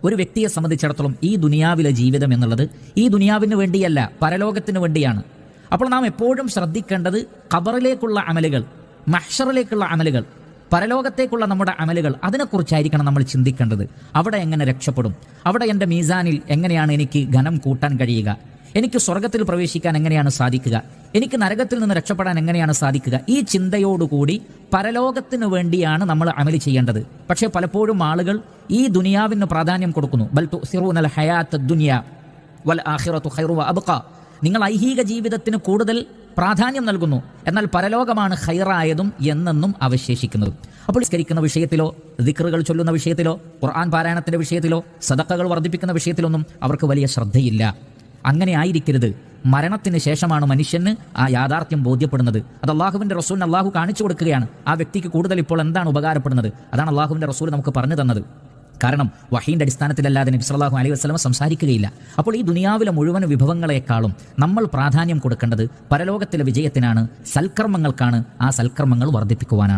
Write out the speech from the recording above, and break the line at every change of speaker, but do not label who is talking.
ഒരു വ്യക്തിയെ സംബന്ധിച്ചിടത്തോളം ഈ ദുനിയാവിലെ ജീവിതം എന്നുള്ളത് ഈ ദുനിയാവിന് വേണ്ടിയല്ല, പരലോകത്തിന് വേണ്ടിയാണ്. അപ്പോൾ നാം എപ്പോഴും ശ്രദ്ധിക്കേണ്ടത് ഖബറിലേക്കുള്ള അമലുകൾ, മഹ്ശറിലേക്കുള്ള അമലുകൾ, പരലോകത്തേക്കുള്ള നമ്മുടെ അമലുകൾ, അതിനെക്കുറിച്ചായിരിക്കണം നമ്മൾ ചിന്തിക്കേണ്ടത്. അവിടെ എങ്ങനെ രക്ഷപ്പെടും, അവിടെ എൻ്റെ മീസാനിൽ എങ്ങനെയാണ് എനിക്ക് ഘനം കൂട്ടാൻ കഴിയുക, എനിക്ക് സ്വർഗത്തിൽ പ്രവേശിക്കാൻ എങ്ങനെയാണ് സാധിക്കുക, എനിക്ക് നരകത്തിൽ നിന്ന് രക്ഷപ്പെടാൻ എങ്ങനെയാണ് സാധിക്കുക. ഈ ചിന്തയോടുകൂടി പരലോകത്തിന് വേണ്ടിയാണ് നമ്മൾ അമല് ചെയ്യേണ്ടത്. പക്ഷേ പലപ്പോഴും ആളുകൾ ഈ ദുനിയാവിന് പ്രാധാന്യം കൊടുക്കുന്നു. ബൽ തുസിറൂനൽ ഹയാത്തദ് ദുനിയ വൽ ആഖിറതു ഖൈറു വ അബ്ഖ. നിങ്ങൾ ഐഹിക ജീവിതത്തിന് കൂടുതൽ പ്രാധാന്യം നൽകുന്നു, എന്നാൽ പരലോകമാണ് ഖൈറായതും എന്നെന്നും അവശേഷിക്കുന്നത്. അപ്പോൾ സ്കരിക്കുന്ന വിഷയത്തിലോ, ദിക്റുകൾ ചൊല്ലുന്ന വിഷയത്തിലോ, ഖുർആൻ പാരായണത്തിന്റെ വിഷയത്തിലോ, സദഖകൾ വർദ്ധിപ്പിക്കുന്ന വിഷയത്തിലൊന്നും അവർക്ക് വലിയ ശ്രദ്ധയില്ല. അങ്ങനെ ആയിരിക്കരുത്. മരണത്തിന് ശേഷമാണ് മനുഷ്യന് ആ യാഥാർത്ഥ്യം ബോധ്യപ്പെടുന്നത്. അത് അള്ളാഹുവിൻ്റെ റസൂലിന് അള്ളാഹു കാണിച്ചു കൊടുക്കുകയാണ്. ആ വ്യക്തിക്ക് കൂടുതൽ ഇപ്പോൾ എന്താണ് ഉപകാരപ്പെടുന്നത്, അതാണ് അള്ളാഹുവിൻ്റെ റസൂൽ നമുക്ക് പറഞ്ഞു തന്നത്. കാരണം വഹീൻ്റെ അടിസ്ഥാനത്തിലല്ലാതെ നബി സല്ലല്ലാഹു അലൈഹി വസല്ലം സംസാരിക്കുകയില്ല. അപ്പോൾ ഈ ദുനിയാവിലെ മുഴുവൻ വിഭവങ്ങളെക്കാളും നമ്മൾ പ്രാധാന്യം കൊടുക്കേണ്ടത് പരലോകത്തിലെ വിജയത്തിനാണ്, സൽക്കർമ്മങ്ങൾക്കാണ്. ആ സൽക്കർമ്മങ്ങൾ വർദ്ധിപ്പിക്കുവാനാണ്.